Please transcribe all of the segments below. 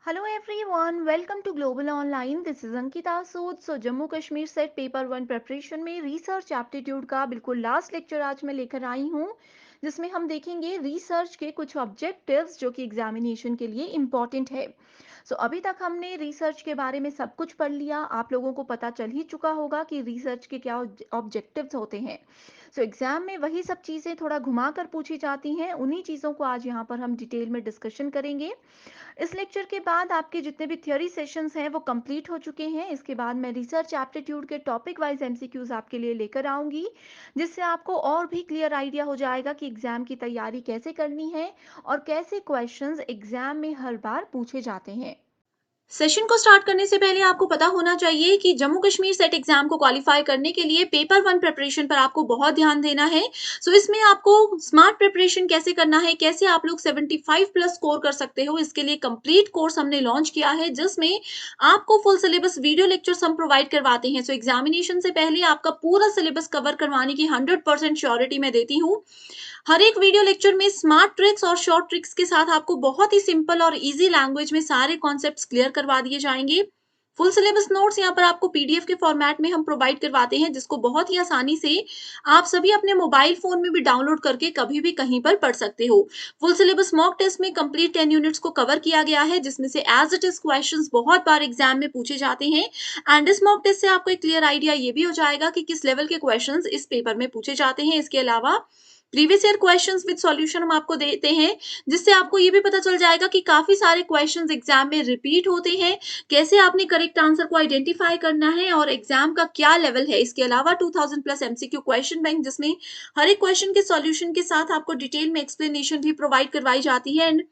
Hello everyone, welcome to Global Online. This is Ankita Sood. Jammu Kashmir set paper one preparation में research aptitude का बिल्कुल last lecture आज मैं लेकर आई हूँ, जिसमें हम देखेंगे रिसर्च के कुछ ऑब्जेक्टिव्स जो कि एग्जामिनेशन के लिए इम्पॉर्टेंट है. अभी तक हमने रिसर्च के बारे में सब कुछ पढ़ लिया. आप लोगों को पता चल ही चुका होगा कि रिसर्च के क्या ऑब्जेक्टिव्स होते हैं. एग्जाम में वही सब चीज़ें थोड़ा घुमा कर पूछी जाती हैं. उन्हीं चीज़ों को आज यहाँ पर हम डिटेल में डिस्कशन करेंगे. इस लेक्चर के बाद आपके जितने भी थ्योरी सेशंस हैं वो कंप्लीट हो चुके हैं. इसके बाद मैं रिसर्च एप्टीट्यूड के टॉपिक वाइज एमसीक्यूज आपके लिए लेकर आऊंगी, जिससे आपको और भी क्लियर आइडिया हो जाएगा कि एग्जाम की तैयारी कैसे करनी है और कैसे क्वेश्चंस एग्जाम में हर बार पूछे जाते हैं. सेशन को स्टार्ट करने से पहले आपको पता होना चाहिए कि जम्मू कश्मीर सेट एग्जाम को क्वालिफाई करने के लिए पेपर वन प्रिपरेशन पर आपको बहुत ध्यान देना है. इसमें आपको स्मार्ट प्रिपरेशन कैसे करना है, कैसे आप लोग 75 प्लस स्कोर कर सकते हो, इसके लिए कंप्लीट कोर्स हमने लॉन्च किया है, जिसमें आपको फुल सिलेबस वीडियो लेक्चर्स हम प्रोवाइड करवाते हैं. एग्जामिनेशन से पहले आपका पूरा सिलेबस कवर करवाने की 100% श्योरिटी मैं देती हूँ. हर एक वीडियो लेक्चर में स्मार्ट ट्रिक्स और शॉर्ट ट्रिक्स के साथ आपको बहुत ही सिंपल और इजी लैंग्वेज में सारे कॉन्सेप्ट्स क्लियर करवा दिए जाएंगे. फुल सिलेबस नोट्स यहाँ पर आपको पीडीएफ के फॉर्मेट में हम प्रोवाइड करवाते हैं, जिसको बहुत ही आसानी से आप सभी अपने मोबाइल फोन में भी डाउनलोड करके कभी भी कहीं पर पढ़ सकते हो. फुल सिलेबस मॉक टेस्ट में कंप्लीट 10 यूनिट्स को कवर किया गया है, जिसमें से एज इट इज क्वेश्चंस बहुत बार एग्जाम में पूछे जाते हैं. एंड इस मॉक टेस्ट से आपको एक क्लियर आइडिया ये भी हो जाएगा कि किस लेवल के क्वेश्चंस इस पेपर में पूछे जाते हैं. इसके अलावा previous year questions with solution हम आपको देते हैं, जिससे आपको ये भी पता चल जाएगा कि काफी सारे क्वेश्चंस एग्जाम में रिपीट होते हैं, कैसे आपने करेक्ट आंसर को आइडेंटिफाई करना है और एग्जाम का क्या लेवल है. इसके अलावा 2000 प्लस एमसीक्यू क्वेश्चन बैंक, जिसमें हर एक क्वेश्चन के सॉल्यूशन के साथ आपको डिटेल में एक्सप्लेनेशन भी प्रोवाइड करवाई जाती है. एंड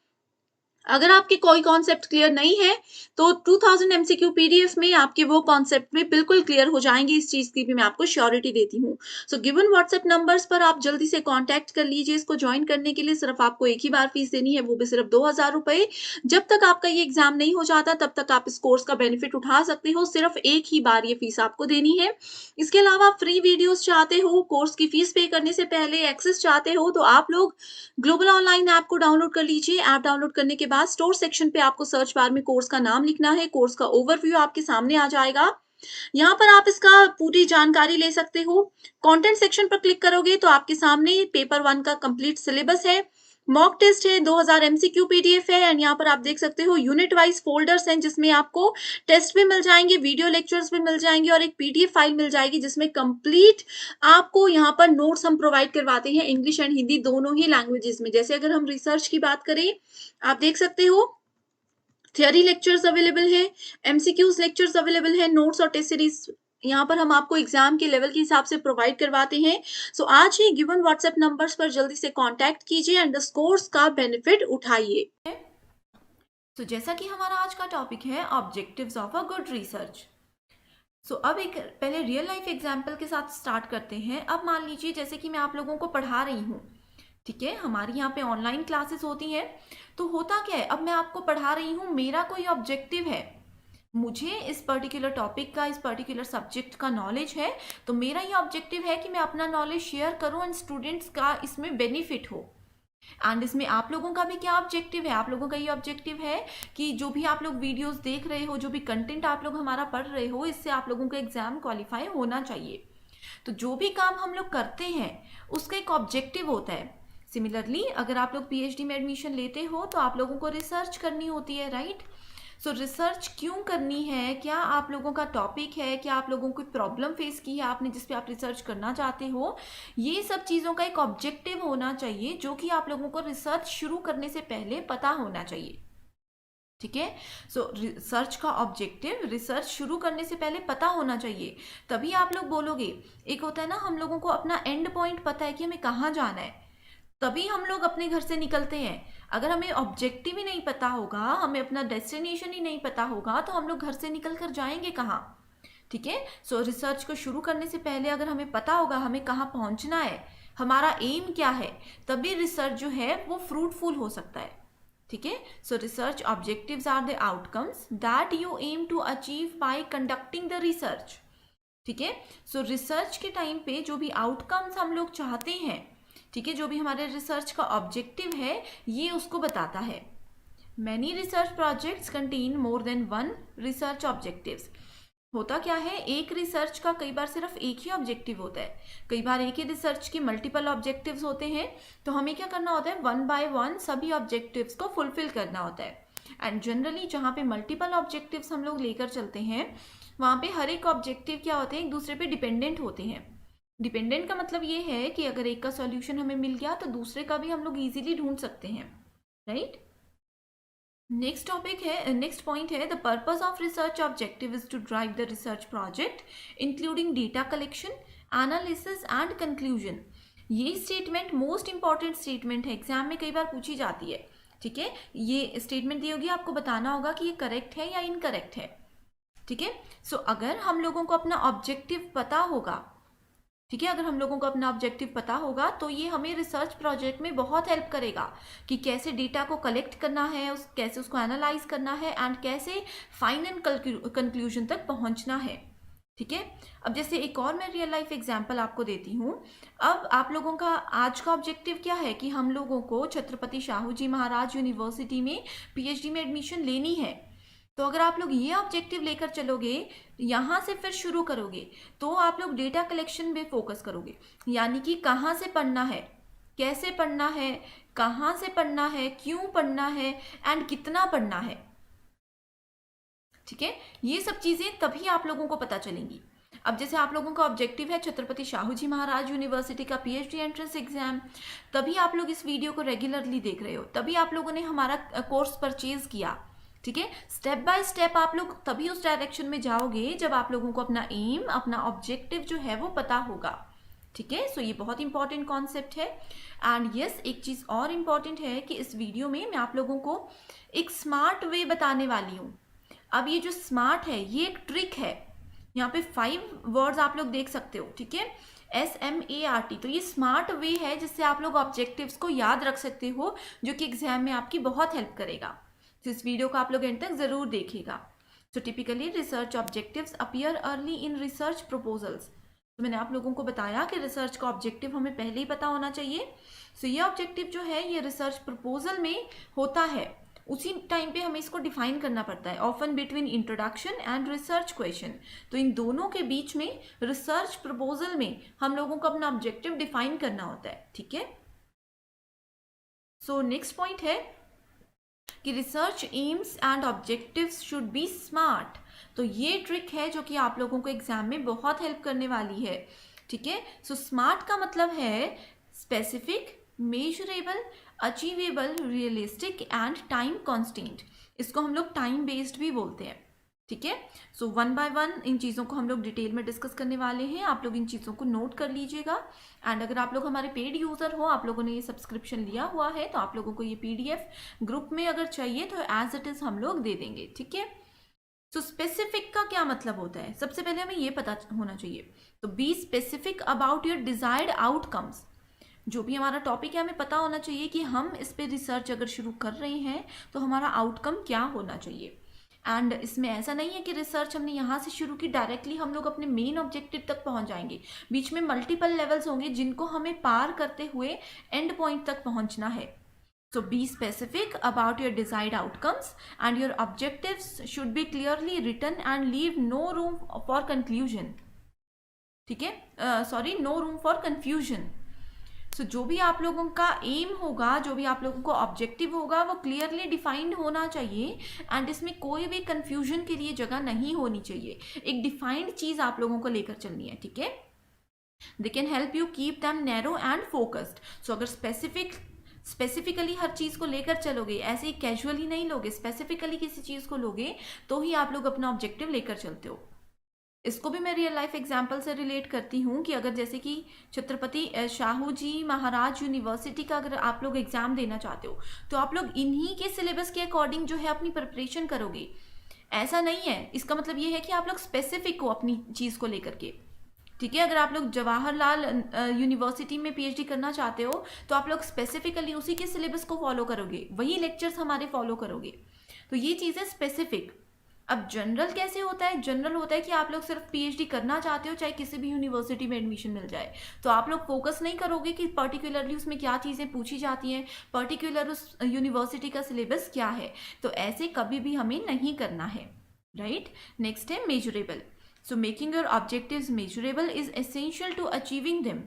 अगर आपके कोई कॉन्सेप्ट क्लियर नहीं है तो 2000 एमसीक्यू पीडीएफ में आपके वो कॉन्सेप्ट भी बिल्कुल क्लियर हो जाएंगे. इस चीज की भी मैं आपको श्योरिटी देती हूँ. गिवन व्हाट्सएप नंबर्स पर आप जल्दी से कांटेक्ट कर लीजिए. इसको ज्वाइन करने के लिए सिर्फ आपको एक ही बार फीस देनी है, वो भी सिर्फ 2000 रुपए. जब तक आपका ये एग्जाम नहीं हो जाता तब तक आप इस कोर्स का बेनिफिट उठा सकते हो. सिर्फ एक ही बार ये फीस आपको देनी है. इसके अलावा फ्री वीडियोस चाहते हो, कोर्स की फीस पे करने से पहले एक्सेस चाहते हो, तो आप लोग ग्लोबल ऑनलाइन ऐप को डाउनलोड कर लीजिए. ऐप डाउनलोड करने के बाद स्टोर सेक्शन पे आपको सर्च बार में कोर्स का नाम लिखना है. कोर्स का ओवरव्यू आपके सामने आ जाएगा. यहाँ पर आप इसका पूरी जानकारी ले सकते हो. कंटेंट सेक्शन पर क्लिक करोगे तो आपके सामने पेपर वन का कंप्लीट सिलेबस है, मॉक टेस्ट है, 2000 एमसीक्यू पीडीएफ है. एंड यहाँ पर आप देख सकते हो यूनिट वाइज फोल्डर्स हैं, जिसमें आपको टेस्ट भी मिल जाएंगे, वीडियो लेक्चर्स भी मिल जाएंगे और एक पीडीएफ फाइल मिल जाएगी, जिसमें कंप्लीट आपको यहाँ पर नोट्स हम प्रोवाइड करवाते हैं इंग्लिश एंड हिंदी दोनों ही लैंग्वेजेस में. जैसे अगर हम रिसर्च की बात करें, आप देख सकते हो थियरी लेक्चर्स अवेलेबल है, एमसीक्यूज लेक्चर्स अवेलेबल है, नोट्स और टेस्ट सीरीज यहाँ पर हम आपको एग्जाम के लेवल के हिसाब से प्रोवाइड करवाते हैं. आज ही गिवन व्हाट्सएप नंबर्स पर जल्दी से कांटेक्ट कीजिए एंड द कोर्स का बेनिफिट उठाइए. जैसा कि हमारा आज का टॉपिक है objectives of a good research. अब एक पहले रियल लाइफ एग्जाम्पल के साथ स्टार्ट करते हैं. अब मान लीजिए जैसे कि मैं आप लोगों को पढ़ा रही हूँ, ठीक है, हमारी यहाँ पे ऑनलाइन क्लासेस होती हैं. तो होता क्या है, अब मैं आपको पढ़ा रही हूँ, मेरा कोई ऑब्जेक्टिव है, मुझे इस पर्टिकुलर टॉपिक का, इस पर्टिकुलर सब्जेक्ट का नॉलेज है. तो मेरा ये ऑब्जेक्टिव है कि मैं अपना नॉलेज शेयर करूँ एंड स्टूडेंट्स का इसमें बेनिफिट हो. एंड इसमें आप लोगों का भी क्या ऑब्जेक्टिव है, आप लोगों का ये ऑब्जेक्टिव है कि जो भी आप लोग वीडियोस देख रहे हो, जो भी कंटेंट आप लोग हमारा पढ़ रहे हो, इससे आप लोगों का एग्जाम क्वालिफाई होना चाहिए. तो जो भी काम हम लोग करते हैं उसका एक ऑब्जेक्टिव होता है. सिमिलरली अगर आप लोग पीएचडी में एडमिशन लेते हो तो आप लोगों को रिसर्च करनी होती है, राइट. रिसर्च क्यों करनी है, क्या आप लोगों का टॉपिक है, क्या आप लोगों को प्रॉब्लम फेस की है आपने जिस पे आप रिसर्च करना चाहते हो, ये सब चीज़ों का एक ऑब्जेक्टिव होना चाहिए, जो कि आप लोगों को रिसर्च शुरू करने से पहले पता होना चाहिए. ठीक है. रिसर्च का ऑब्जेक्टिव रिसर्च शुरू करने से पहले पता होना चाहिए, तभी आप लोग बोलोगे. एक होता है ना, हम लोगों को अपना एंड पॉइंट पता है कि हमें कहाँ जाना है, तभी हम लोग अपने घर से निकलते हैं. अगर हमें ऑब्जेक्टिव ही नहीं पता होगा, हमें अपना डेस्टिनेशन ही नहीं पता होगा, तो हम लोग घर से निकल कर जाएंगे कहाँ. ठीक है. रिसर्च को शुरू करने से पहले अगर हमें पता होगा हमें कहाँ पहुंचना है, हमारा एम क्या है, तभी रिसर्च जो है वो फ्रूटफुल हो सकता है. ठीक है. Research objectives are the outcomes that you aim to achieve by conducting the research. ठीक है. रिसर्च के टाइम पे जो भी आउटकम्स हम लोग चाहते हैं, ठीक है, जो भी हमारे रिसर्च का ऑब्जेक्टिव है, ये उसको बताता है. Many research projects contain more than one research objectives. होता क्या है, एक रिसर्च का कई बार सिर्फ एक ही ऑब्जेक्टिव होता है, कई बार एक ही रिसर्च के मल्टीपल ऑब्जेक्टिव्स होते हैं। तो हमें क्या करना होता है, वन बाय वन सभी ऑब्जेक्टिव्स को फुलफिल करना होता है। एंड जनरली जहाँ पे मल्टीपल ऑब्जेक्टिव्स हम लोग लेकर चलते हैं, वहाँ पे हर एक ऑब्जेक्टिव क्या होते हैं, एक दूसरे पे डिपेंडेंट होते हैं। डिपेंडेंट का मतलब ये है कि अगर एक का सॉल्यूशन हमें मिल गया तो दूसरे का भी हम लोग इजीली ढूंढ सकते हैं, राइट। नेक्स्ट टॉपिक है, नेक्स्ट पॉइंट है, the purpose of research objective is to drive the research project including data collection, analysis and conclusion. ये स्टेटमेंट मोस्ट इंपॉर्टेंट स्टेटमेंट है, एग्जाम में कई बार पूछी जाती है, ठीक है। ये स्टेटमेंट दी होगी, आपको बताना होगा कि ये करेक्ट है या इनकरेक्ट है, ठीक है। सो अगर हम लोगों को अपना ऑब्जेक्टिव पता होगा, ठीक है, अगर हम लोगों को अपना ऑब्जेक्टिव पता होगा तो ये हमें रिसर्च प्रोजेक्ट में बहुत हेल्प करेगा कि कैसे डेटा को कलेक्ट करना है, कैसे उसको एनालाइज करना है एंड कैसे फाइनल कंक्लूजन तक पहुंचना है, ठीक है। अब जैसे एक और मैं रियल लाइफ एग्जांपल आपको देती हूँ। अब आप लोगों का आज का ऑब्जेक्टिव क्या है कि हम लोगों को छत्रपति शाहू जी महाराज यूनिवर्सिटी में पीएचडी में एडमिशन लेनी है। तो अगर आप लोग ये ऑब्जेक्टिव लेकर चलोगे, यहाँ से फिर शुरू करोगे, तो आप लोग डेटा कलेक्शन में फोकस करोगे, यानी कि कहाँ से पढ़ना है, कैसे पढ़ना है, कहाँ से पढ़ना है, क्यों पढ़ना है एंड कितना पढ़ना है, ठीक है। ये सब चीज़ें तभी आप लोगों को पता चलेंगी। अब जैसे आप लोगों का ऑब्जेक्टिव है छत्रपति शाहू जी महाराज यूनिवर्सिटी का पीएचडी एंट्रेंस एग्जाम, तभी आप लोग इस वीडियो को रेगुलरली देख रहे हो, तभी आप लोगों ने हमारा कोर्स परचेज किया, ठीक है। स्टेप बाय स्टेप आप लोग तभी उस डायरेक्शन में जाओगे जब आप लोगों को अपना एम, अपना ऑब्जेक्टिव जो है वो पता होगा, ठीक है। सो ये बहुत इंपॉर्टेंट कॉन्सेप्ट है। एंड यस, एक चीज़ और इम्पॉर्टेंट है कि इस वीडियो में मैं आप लोगों को एक स्मार्ट वे बताने वाली हूँ। अब ये जो स्मार्ट है ये एक ट्रिक है, यहाँ पे 5 वर्ड्स आप लोग देख सकते हो, ठीक है, SMART। तो ये स्मार्ट वे है जिससे आप लोग ऑब्जेक्टिव्स को याद रख सकते हो, जो कि एग्जाम में आपकी बहुत हेल्प करेगा। तो इस वीडियो को आप लोग एंड तक जरूर देखिएगा। So typically research objectives appear early in research proposals. तो मैंने आप लोगों को बताया कि रिसर्च का ऑब्जेक्टिव हमें पहले ही पता होना चाहिए। सो ये ऑब्जेक्टिव जो है ये रिसर्च प्रपोजल में होता है, उसी टाइम पे हमें इसको डिफाइन करना पड़ता है, often between introduction and research question. तो इन दोनों के बीच में रिसर्च प्रपोजल में हम लोगों को अपना ऑब्जेक्टिव डिफाइन करना होता है, ठीक है। सो नेक्स्ट पॉइंट है कि research AIIMS and objectives should be smart. तो ये ट्रिक है जो कि आप लोगों को एग्जाम में बहुत हेल्प करने वाली है, ठीक है। सो स्मार्ट का मतलब है specific, measurable, achievable, realistic and time constant. इसको हम लोग टाइम बेस्ड भी बोलते हैं, ठीक है। So one by one in चीज़ों को हम लोग डिटेल में डिस्कस करने वाले हैं, आप लोग इन चीज़ों को नोट कर लीजिएगा। एंड अगर आप लोग हमारे पेड यूज़र हो, आप लोगों ने ये सब्सक्रिप्शन लिया हुआ है, तो आप लोगों को ये PDF ग्रुप में अगर चाहिए तो एज इट इज़ हम लोग दे देंगे, ठीक है। सो स्पेसिफिक का क्या मतलब होता है, सबसे पहले हमें ये पता होना चाहिए। तो be specific about your desired outcomes. जो भी हमारा टॉपिक है हमें पता होना चाहिए कि हम इस पे रिसर्च अगर शुरू कर रहे हैं तो हमारा आउटकम क्या होना चाहिए। एंड इसमें ऐसा नहीं है कि रिसर्च हमने यहाँ से शुरू की डायरेक्टली हम लोग अपने मेन ऑब्जेक्टिव तक पहुँच जाएंगे, बीच में मल्टीपल लेवल्स होंगे जिनको हमें पार करते हुए एंड पॉइंट तक पहुँचना है। So be specific about your desired outcomes and your objectives should be clearly written and leave no room for conclusion, ठीक है, sorry, no room for confusion। सो जो भी आप लोगों का एम होगा, जो भी आप लोगों को ऑब्जेक्टिव होगा, वो क्लियरली डिफाइंड होना चाहिए एंड इसमें कोई भी कंफ्यूजन के लिए जगह नहीं होनी चाहिए। एक डिफाइंड चीज़ आप लोगों को लेकर चलनी है, ठीक है। They can help you keep them narrow and focused. So अगर स्पेसिफिकली हर चीज़ को लेकर चलोगे, ऐसे ही कैजुअली नहीं लोगे, स्पेसिफिकली किसी चीज़ को लोगे तो ही आप लोग अपना ऑब्जेक्टिव लेकर चलते हो। इसको भी मैं रियल लाइफ एग्जांपल से रिलेट करती हूँ कि अगर जैसे कि छत्रपति शाहू जी महाराज यूनिवर्सिटी का अगर आप लोग एग्ज़ाम देना चाहते हो तो आप लोग इन्हीं के सिलेबस के अकॉर्डिंग जो है अपनी प्रिपरेशन करोगे। ऐसा नहीं है, इसका मतलब ये है कि आप लोग स्पेसिफिक हो अपनी चीज़ को लेकर के, ठीक है। अगर आप लोग जवाहरलाल यूनिवर्सिटी में PhD करना चाहते हो तो आप लोग स्पेसिफिकली उसी के सिलेबस को फॉलो करोगे, वही लेक्चर्स हमारे फॉलो करोगे। तो ये चीज़ है स्पेसिफिक। अब जनरल कैसे होता है? जनरल होता है कि आप लोग सिर्फ पीएचडी करना चाहते हो, चाहे किसी भी यूनिवर्सिटी में एडमिशन मिल जाए, तो आप लोग फोकस नहीं करोगे कि पर्टिकुलरली उसमें क्या चीज़ें पूछी जाती हैं, पर्टिकुलर उस यूनिवर्सिटी का सिलेबस क्या है। तो ऐसे कभी भी हमें नहीं करना है, राइट। नेक्स्ट है measurable. So making your objectives measurable is essential to achieving them.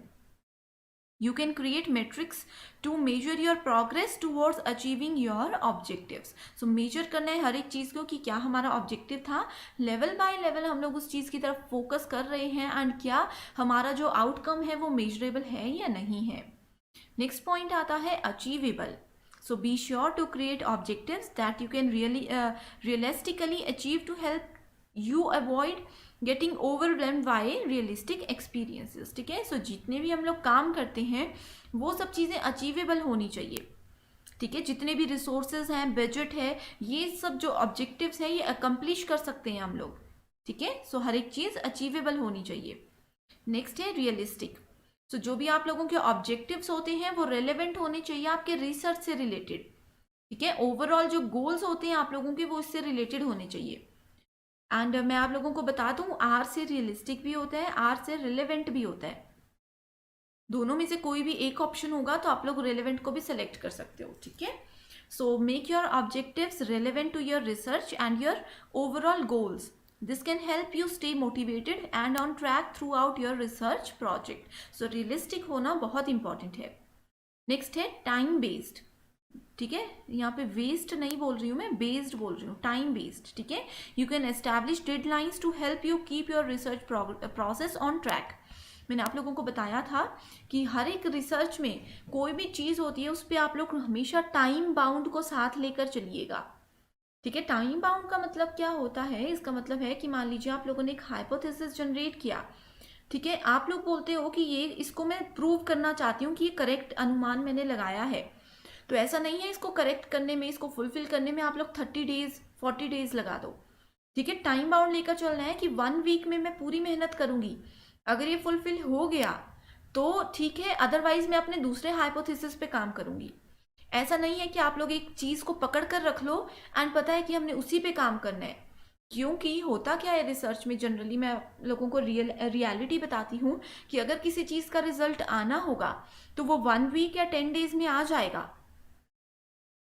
You can create metrics to measure your progress towards achieving your objectives. So measure करना है हर एक चीज़ को कि क्या हमारा ऑब्जेक्टिव था, लेवल बाय लेवल हम लोग उस चीज़ की तरफ फोकस कर रहे हैं, एंड क्या हमारा जो आउटकम है वो मेजरेबल है या नहीं है। नेक्स्ट पॉइंट आता है achievable. So be sure to create objectives that you can realistically achieve to help you avoid getting overwhelmed bye realistic experiences. ठीक है, सो जितने भी हम लोग काम करते हैं वो सब चीज़ें अचीवेबल होनी चाहिए। ठीक है, जितने भी रिसोर्सेज हैं, बजट है, ये सब जो ऑब्जेक्टिव्स हैं ये अकम्प्लिश कर सकते हैं हम लोग। ठीक है, सो हर एक चीज़ अचीवेबल होनी चाहिए। नेक्स्ट है रियलिस्टिक। सो जो भी आप लोगों के ऑब्जेक्टिव्स होते हैं वो रेलेवेंट होने चाहिए आपके रिसर्च से रिलेटेड। ठीक है, ओवरऑल जो गोल्स होते हैं आप लोगों के वो इससे रिलेटेड होने चाहिए। एंड मैं आप लोगों को बता दूं, आर से रियलिस्टिक भी होता है, आर से रिलेवेंट भी होता है। दोनों में से कोई भी एक ऑप्शन होगा तो आप लोग रिलेवेंट को भी सिलेक्ट कर सकते हो। ठीक है, so make your objectives relevant to your research and your overall goals. This can help you stay motivated and on track throughout your research project. So realistic होना बहुत इंपॉर्टेंट है। नेक्स्ट है time based. ठीक है, यहाँ पे waste नहीं बोल रही हूँ मैं, बेस्ड बोल रही हूँ, टाइम बेस्ड। ठीक है, you can establish deadlines to help you keep your research process on track. मैंने आप लोगों को बताया था कि हर एक रिसर्च में कोई भी चीज़ होती है उस पर आप लोग हमेशा टाइम बाउंड को साथ लेकर चलिएगा। ठीक है, टाइम बाउंड का मतलब क्या होता है? इसका मतलब है कि मान लीजिए आप लोगों ने एक हाइपोथेसिस जनरेट किया। ठीक है, आप लोग बोलते हो कि ये इसको मैं प्रूव करना चाहती हूँ कि ये करेक्ट अनुमान मैंने लगाया है, तो ऐसा नहीं है इसको करेक्ट करने में, इसको फुलफिल करने में आप लोग 30 डेज 40 डेज लगा दो। ठीक है, टाइम बाउंड लेकर चलना है कि 1 वीक में मैं पूरी मेहनत करूंगी, अगर ये फुलफिल हो गया तो ठीक है, अदरवाइज मैं अपने दूसरे हाइपोथेसिस पे काम करूंगी। ऐसा नहीं है कि आप लोग एक चीज़ को पकड़ कर रख लो एंड पता है कि हमने उसी पे काम करना है। क्योंकि होता क्या है रिसर्च में, जनरली मैं लोगों को रियलिटी बताती हूँ कि अगर किसी चीज़ का रिजल्ट आना होगा तो वो 1 वीक या 10 डेज में आ जाएगा।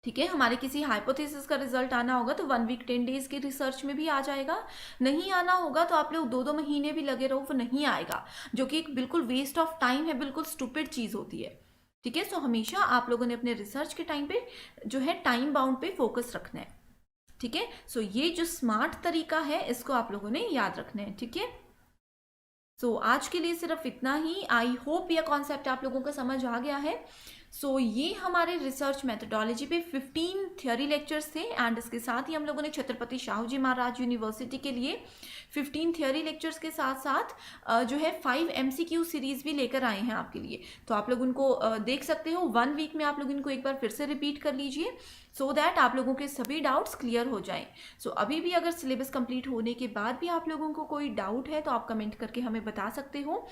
ठीक है, हमारे किसी हाइपोथेसिस का रिजल्ट आना होगा तो 1 वीक 10 डेज की रिसर्च में भी आ जाएगा। नहीं आना होगा तो आप लोग 2-2 महीने भी लगे रहो, वो नहीं आएगा, जो कि एक बिल्कुल वेस्ट ऑफ टाइम है, बिल्कुल स्टूपिड चीज़ होती है। ठीक है, सो हमेशा आप लोगों ने अपने रिसर्च के टाइम पे जो है टाइम बाउंड पे फोकस रखना है। ठीक है, सो ये जो स्मार्ट तरीका है इसको आप लोगों ने याद रखना है। ठीक है, सो आज के लिए सिर्फ इतना ही। आई होप यह कॉन्सेप्ट आप लोगों को समझ आ गया है। सो ये हमारे रिसर्च मेथोडोलॉजी पे 15 थियोरी लेक्चर्स थे, एंड इसके साथ ही हम लोगों ने छत्रपति शाहू जी महाराज यूनिवर्सिटी के लिए 15 थियोरी लेक्चर्स के साथ साथ जो है 5 MCQ सीरीज भी लेकर आए हैं आपके लिए। तो आप लोग उनको देख सकते हो। 1 वीक में आप लोग इनको एक बार फिर से रिपीट कर लीजिए सो दैट आप लोगों के सभी डाउट्स क्लियर हो जाएं। सो अभी भी अगर सिलेबस कंप्लीट होने के बाद भी आप लोगों को कोई डाउट है तो आप कमेंट करके हमें बता सकते हो।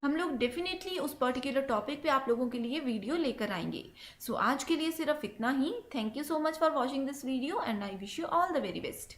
हम लोग डेफिनेटली उस पर्टिकुलर टॉपिक पे आप लोगों के लिए वीडियो लेकर आएंगे। सो आज के लिए सिर्फ इतना ही। Thank you so much for watching this video and I wish you all the very best.